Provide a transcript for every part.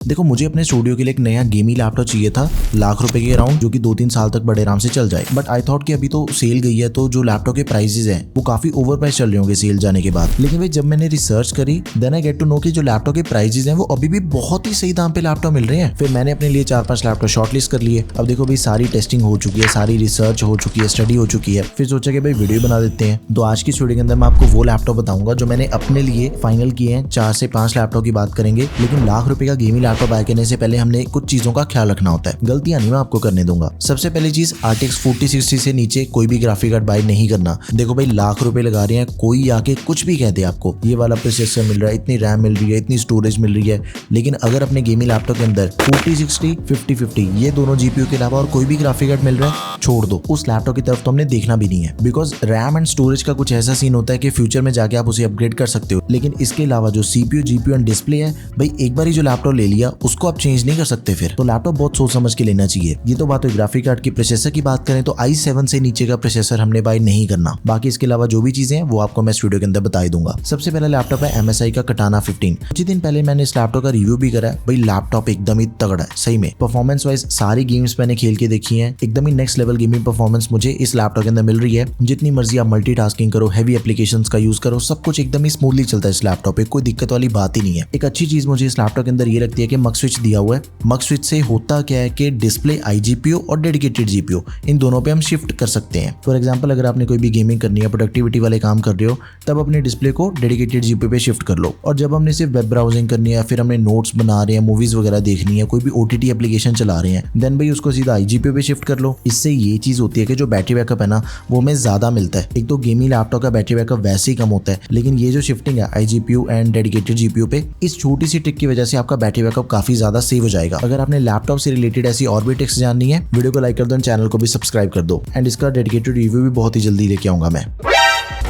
देखो मुझे अपने स्टूडियो के लिए एक नया गेमिंग लैपटॉप चाहिए था, लाख रुपए के अराउंड, जो कि 2-3 साल तक बड़े आराम से चल जाए। बट आई थॉट कि अभी तो सेल गई है तो जो लैपटॉप के प्राइसेस हैं वो काफी ओवर प्राइस चल रहे होंगे सेल जाने के बाद। लेकिन भाई जब मैंने रिसर्च करी then I get to know कि जो लैपटॉप के प्राइसेस हैं वो अभी भी बहुत ही सही दाम पे लैपटॉप मिल रहे हैं। फिर मैंने अपने लिए 4-5 लैपटॉप शॉर्टलिस्ट कर लिए। अब देखो भाई सारी टेस्टिंग हो चुकी है, सारी रिसर्च हो चुकी है, स्टडी हो चुकी है। फिर सोचा कि भाई वीडियो बना देते हैं। तो आज की वीडियो के अंदर मैं आपको वो लैपटॉप बताऊंगा जो मैंने अपने लिए फाइनल किए हैं। 4 से 5 लैपटॉप की बात करेंगे, लेकिन लाख रुपए का गेमिंग लैपटॉप बाय करने से पहले हमने कुछ चीजों का ख्याल रखना होता है। गलतियां नहीं मैं आपको करने दूंगा। सबसे पहली चीज RTX 4060 से नीचे कोई भी ग्राफिक कार्ड बाय नहीं करना। देखो भाई लाख रुपए लगा रहे हैं, कोई आके कुछ भी कहते हैं आपको ये वाला प्रोसेसर मिल रहा है, इतनी रैम मिल रही है, इतनी स्टोरेज मिल रही है, लेकिन अगर अपने गेमिंग लैपटॉप के अंदर 4060 5050 ये दोनों GPU के अलावा और कोई भी ग्राफिक कार्ड मिल रहा है, छोड़ दो। उस लैपटॉप की तरफ तो हमने देखना भी नहीं है। बिकॉज रैम एंड स्टोरेज का कुछ ऐसा सीन होता है कि फ्यूचर में जाके आप उसे अपग्रेड कर सकते हो, लेकिन इसके अलावा जो CPU GPU एंड डिस्प्ले है भाई एक बार ही जो लैपटॉप ले लिया उसको आप चेंज नहीं कर सकते। फिर तो लैपटॉप बहुत सोच समझ के लेना चाहिए। ये तो बात हुई ग्राफिक कार्ड की। प्रोसेसर की बात करें तो i7 से नीचे का प्रोसेसर हमने बाय नहीं करना। बाकी इसके अलावा जो भी चीजें हैं वो आपको मैं इस वीडियो के अंदर बता दूंगा। सबसे पहला लैपटॉप है MSI का Katana 15। कुछ दिन पहले मैंने इस लैपटॉप का रिव्यू भी करा है। भाई लैपटॉप एकदम ही तगड़ा है सही में। परफॉर्मेंस वाइज सारी गेम्स मैंने खेल के देखी है, एकदम ही नेक्स्ट लेवल गेमिंग परफॉर्मेंस मुझे इस लैपटॉप के अंदर मिल रही है। जितनी मर्जी आप मल्टीटास्किंग करो, हैवी एप्लीकेशंस का यूज करो, सब कुछ एकदम ही स्मूथली चलता है इस लैपटॉप पे, कोई दिक्कत वाली बात ही नहीं है। एक अच्छी चीज मुझे इस लैपटॉप के अंदर ये लगती है कि मक स्विच दिया हुआ है। मक स्विच से होता क्या है कि डिस्प्ले iGPU और डेडिकेटेड GPU इन दोनों पे हम शिफ्ट कर सकते हैं। फॉर एग्जांपल अगर आपने कोई भी गेमिंग करनी है, प्रोडक्टिविटी वाले काम कर रहे हो, तब अपने डिस्प्ले को डेडिकेटेड GPU पे शिफ्ट कर लो। और जब हमने सिर्फ वेब ब्राउजिंग करनी है, फिर हमने नोट्स बना रहे हैं, मूवीज वगैरह देखनी है, कोई भी OTT एप्लीकेशन चला रहे हैं, देन भाई उसको सीधा iGPU पे शिफ्ट कर लो। इससे ये चीज होती है कि जो बैटरी बैकअप है ना वो हमें ज्यादा मिलता है। एक तो गेमिंग लैपटॉप का बैटरी बैकअप वैसे ही कम होता है, लेकिन ये जो शिफ्टिंग है iGPU एंड डेडिकेटेड GPU पे, इस छोटी सी ट्रिक की वजह से आपका बैटरी बैकअप काफी ज्यादा सेव हो जाएगा। अगर आपने लैपटॉप से रिलेटेड ऐसी और भी टिप्स जाननी है, वीडियो को लाइक कर दो, चैनल को भी सब्सक्राइब कर दो। एंड इसका डेडिकेटेड रिव्यू भी बहुत ही जल्दी लेके आऊंगा मैं।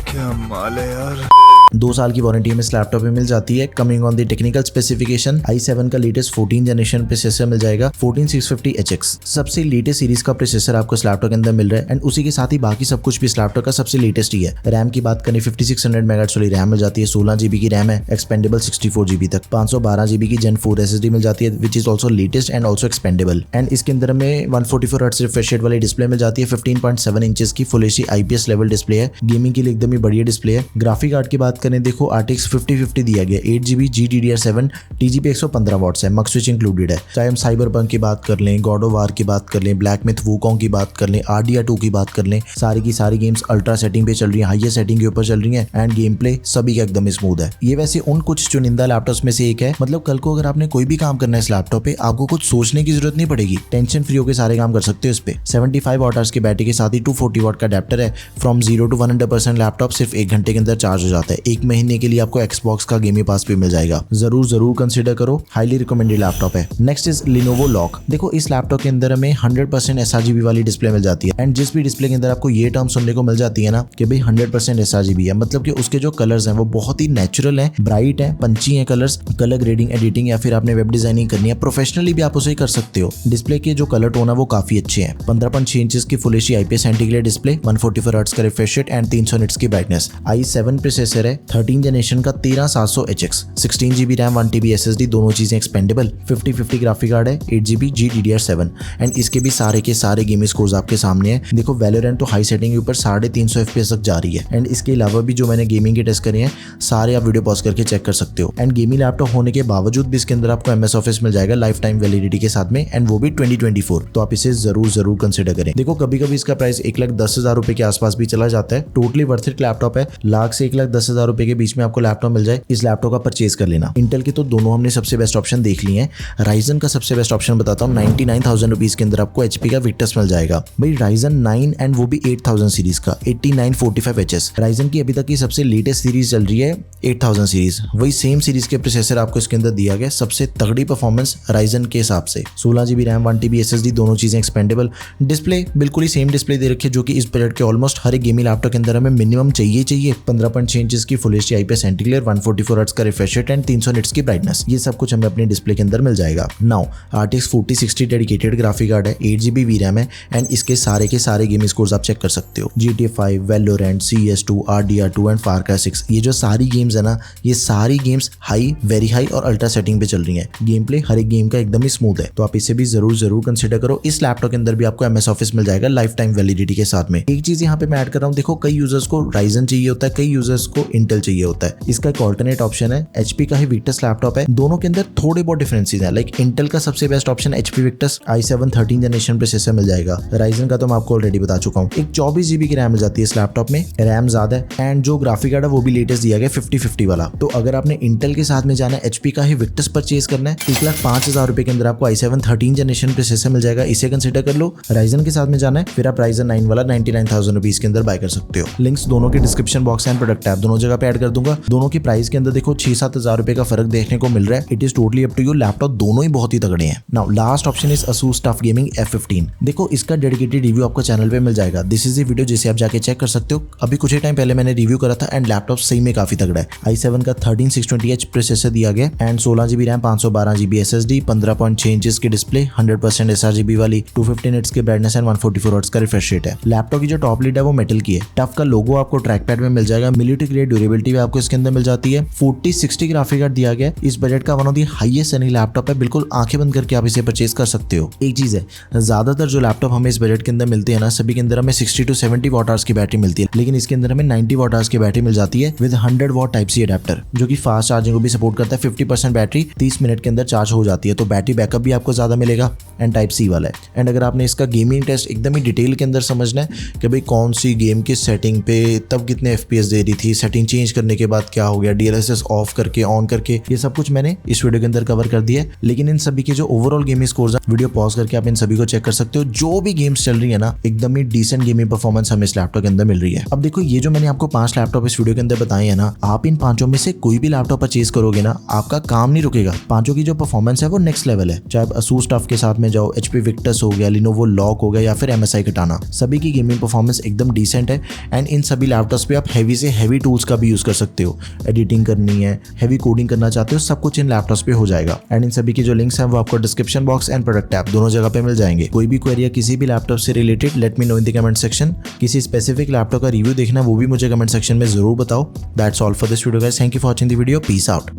क्या माल है यार। 2 साल की वारंटी में इस लैपटॉप में मिल जाती है। Coming on the technical specification, i7 का लेटेस्ट 14 जनरेशन प्रोसेसर मिल जाएगा, 14650HX। सबसे लेटेस्ट सीरीज का प्रोसेसर आपको इस लैपटॉप के अंदर मिल रहा है। एंड उसी के साथ ही बाकी सब कुछ भी इस लैपटॉप का सबसे लेटेस्ट ही है। रैम की बात करें 5600 मेगाहर्ट्ज वाली रैम मिल जाती है, 16 GB की रैम है, एक्सपेंडेबल 64 GB तक, 512 GB की Gen 4 SSD मिल जाती है, which is also latest and also expendable. And इसके अंदर में 144 हर्ट्ज रिफ्रेश रेट वाली डिस्प्ले मिल जाती है, 15.7 इंचेस की full HD IPS level display है। गेमिंग के लिए एकदम ही बढ़िया डिस्प्ले है। ग्राफिक कार्ड की बात करें, देखो RTX 5050 दिया गया, 8GB GDDR7 TGP 115 वॉट्स है, मक स्विच इंक्लूडेड है। चाहे हम साइबरपंक की बात कर लें, गॉड ऑफ वार की बात कर लें, ब्लैक मिथ वुकोंग की बात कर लें, RDR2 की बात कर लें, सारी की सारी गेम्स अल्ट्रा सेटिंग पे चल रही है, हाईएस्ट सेटिंग के ऊपर चल रही है। एंड गेम प्ले सभी का एकदम स्मूथ है। ये वैसे उन कुछ चुनिंदा लैपटॉप्स में से एक है। मतलब कल को अगर आपने कोई भी काम करना है इस लैपटॉप पे, आपको कुछ सोचने की जरूरत नहीं पड़ेगी, टेंशन फ्री होकर सारे काम कर सकते हो इस पे। 75 वॉट की बैटरी के साथ ही 240 वॉट का अडेप्टर है। फ्रॉम 0 to 100% लैपटॉप सिर्फ 1 घंटे के अंदर चार्ज हो जाता है। 1 महीने के लिए आपको Xbox का गेमिंग पास भी मिल जाएगा। जरूर कंसीडर करो, हाईली रिकमेंडेड लैपटॉप है। Next is Lenovo Lock। देखो इस लैपटॉप के अंदर हमें 100% sRGB वाली डिस्प्ले मिल जाती है। एंड जिस भी डिस्प्ले के अंदर आपको ये टर्म सुनने को मिल जाती है ना कि भाई 100% sRGB है, मतलब कि उसके जो कलर्स हैं वो बहुत ही नेचुरल हैं, ब्राइट हैं, पंची हैं कलर्स। कलर ग्रेडिंग, एडिटिंग या फिर आपने वेब डिजाइनिंग करनी है प्रोफेशनली भी आप उसे कर सकते हो। डिस्प्ले के जो कलर टोन है वो काफी अच्छे हैं। 15.6 इंचेस की full HD IPS anti-glare display, 144 hertz का रिफ्रेश रेट एंड 300 निट्स की ब्राइटनेस। i7 प्रोसेसर है, 13 जनरेशन का 13700HX, 16 GB RAM, 1 TB SSD, दोनों चीजें एक्सपेंडेबल। 5050 ग्राफिक कार्ड है, 8 GB GDDR7। एंड इसके भी सारे के सारे गेमिंग स्कोर्स आपके सामने है। देखो वैलोरेंट तो हाई सेटिंग के ऊपर 350 FPS तक जा रही है। एंड इसके अलावा भी जो मैंने गेमिंग के टेस्ट करे हैं सारे आप वीडियो पॉज करके चेक कर सकते हो। एंड गेमिंग लैपटॉप होने के बावजूद भी इसके अंदर आपको MS Office मिल जाएगा लाइफ टाइम वैलिडिटी के साथ में, एंड वो भी 2024। तो आप इसे जरूर कंसिडर करें। देखो कभी कभी इसका प्राइस 1,10,000 रुपए के आसपास भी चला जाता है। टोटली वर्थ इट लैपटॉप है। लाख से 1,10,000 रुपए के बीच में आपको लैपटॉप मिल जाए, इस लैपटॉप का परचेज कर लेना। इंटेल के तो दोनों हमने सबसे बेस्ट ऑप्शन देख लिए हैं। राइजन का सबसे बेस्ट ऑप्शन बताता हूँ, 99,000 रुपीज के अंदर आपको HP का विक्टस मिल जाएगा। भाई राइजन 9 एंड वो भी 8000 सीरीज का 8945HS। राइजन की अभी तक की सबसे लेटेस्ट सीरीज चल रही है 8000 सीरीज। वही सेम सीरीज के प्रोसेसर आपको इसके अंदर दिया गया, सबसे तगड़ी परफॉर्मेंस राइजन के हिसाब से। 16 GB रैम, 1 TB SSD, दोनों चीजें एक्सपेंडेबल। डिस्प्ले बिल्कुल ही सेम डिस्प्ले दे रखी है जो कि इस बजट के ऑलमोस्ट हर एक गेमिंग लैपटॉप के अंदर हमें मिनिमम चाहिए। 15.6 इंचेस की full HD IPS anti glare, 144 hertz का रिफ्रेश रेट एंड 300 निट्स की ब्राइटनेस। ये सब कुछ हमें अपने डिस्प्ले के अंदर मिल जाएगा। Now RTX 4060 dedicated graphic card है, 8GB VRAM है एंड इसके सारे के सारे गेमिंग स्कोर्स आप चेक कर सकते हो। GTA 5, Valorant, CS2, RDR2 and Far Cry 6, ये जो सारी गेम्स है ना, ये सारी गेम्स हाई, वेरी हाई और अल्ट्रा सेटिंग पे चल रही हैं। गेम प्ले हर एक गेम का एकदम ही स्मूथ है, तो आप इसे भी जरूर कंसिडर करो। इस लैपटॉप के अंदर भी आपको MS ऑफिस मिल जाएगा लाइफ टाइम वैलिडिटी के साथ में। एक चीज यहाँ पे मैं ऐड कर रहा हूँ, देखो कई यूजर्स को Ryzen चाहिए होता है, कई यूजर्स को इंटेल चाहिए होता है। इसका एक ऑल्टरनेट ऑप्शन है, HP का ही Victus लैपटॉप है। दोनों के अंदर थोड़े बहुत डिफरेंसेस हैं। लाइक इंटेल का सबसे best option HP Victus i7 13 generation processor मिल जाएगा। Ryzen का तो मैं आपको ऑलरेडी बता चुका हूँ। एक 24GB की रैम मिल जाती है इस लैपटॉप में, रैम ज्यादा है एंड जो ग्राफिक कार्ड है वो भी लेटेस्ट दिया गया 5050 वाला। तो अगर आपने इंटेल के साथ में जाना है, HP का ही Victus परचेज करना है, 1,05,000 रुपए के अंदर आपको i7 13 जनरेशन प्रोसेसर मिल जाएगा, इसे कंसिडर कर लो। Ryzen के साथ में जाना है, फिर आप Ryzen 9 वाला 99,000 रुपीज के अंदर बाय कर सकते हो। लिंक्स दोनों के description box and product tab दोनों जगह पे ऐड कर दूंगा। दोनों की प्राइस के अंदर देखो 6-7 हजार रुपए का फर्क देखने को मिल रहा है। It is totally up to you, laptop दोनों ही बहुत ही तगड़े हैं। Now last option is Asus TUF Gaming F15। देखो इसका डेडिकेटेड रिव्यू आपको चैनल पे मिल जाएगा। दिस इज द वीडियो जिसे आप जाके चेक कर सकते हो। अभी कुछ ही टाइम पहले मैंने रिव्यू करा था एंड लैपटॉप सही में काफी तगड़ा है। i7 का 13620H प्रोसेसर दिया गया and 16GB RAM, 512GB SSD, 15.6 inches की डिस्प्ले, 100% sRGB वाली, 250 निट्स की ब्राइटनेस एंड 144 हर्ट्ज का रिफ्रेश रेट है। लैपटॉप की जो टॉप लीड है वो मेटल की है। टफ का लोगो आपको ट्रैक पैड में मिल जाएगा। मिलिट्री ग्रेड ड्यूरेबिलिटी भी आपको इसके अंदर मिल जाती है। 4060 ग्राफिक कार्ड दिया गया। इस बजट का one of the highest selling laptop है। बिल्कुल आंखें बंद करके आप इसे परचेज कर सकते हो। एक चीज है, ज्यादातर जो लैपटॉप हमें इस बजट के अंदर मिलते हैं ना, सभी के अंदर हमें 60 to 70 वॉट आवर्स की बैटरी मिलती है, लेकिन इसके अंदर हमें 90 वॉट आवर्स की बैटरी मिल जाती है with 100 watt type C adapter, जो कि फास्ट चार्जिंग को भी सपोर्ट करता है। 50% बैटरी 30 मिनट के अंदर चार्ज हो जाती है, तो बैटरी बैकअप भी आपको ज्यादा मिलेगा एंड टाइप सी वाला है। एंड अगर आपने इसका गेमिंग टेस्ट एकदम ही डिटेल के अंदर समझना है कि भाई कौन सी गेम किस सेटिंग पे तब कितने FPS दे रही थी, सेटिंग चेंज करने के बाद क्या हो गया, DLSS ऑफ करके ऑन करके, ये सब कुछ मैंने इस वीडियो के अंदर कवर कर दिया है। लेकिन इन सभी के जो ओवरऑल गेमिंग स्कोर्स हैं, वीडियो पॉज करके आप इन सभी को चेक कर सकते हो। जो भी गेम्स चल रही है ना, एकदम ही डिसेंट गेमिंग परफॉर्मेंस हमें इस लैपटॉप के अंदर मिल रही है। अब देखो ये जो मैंने आपको 5 लैपटॉप इस वीडियो के अंदर बताए हैं ना, आप इन 5 में से कोई भी लैपटॉप परचेज करोगे ना, आपका काम नहीं रुकेगा। 5 की जो परफॉर्मेंस है वो नेक्स्ट लेवल है। चाहे आप Asus TUF के साथ में जाओ, HP Victus हो गया, Lenovo Log हो गया या फिर MSI Katana, सभी की गेमिंग परफॉर्मेंस एकदम डिसेंट है। एंड इन सभी लैपटॉप्स पे आप हैवी से हैवी टूल्स का भी यूज कर सकते हो। एडिटिंग करनी है, हैवी कोडिंग करना चाहते हो, सब कुछ इन लैपटॉप्स पे हो जाएगा। एंड इन सभी की जो लिंक्स हैं वो आपको description box and product tab दोनों जगह पे मिल जाएंगे। कोई भी क्वेरी किसी भी लैपटॉप से related, let me know in the comment section. किसी स्पेसिफिक लैपटॉप का रिव्यू देखना वो भी मुझे कमेंट सेक्शन में जरूर बताओ। That's all for this video guys, thank you for watching the video, peace out.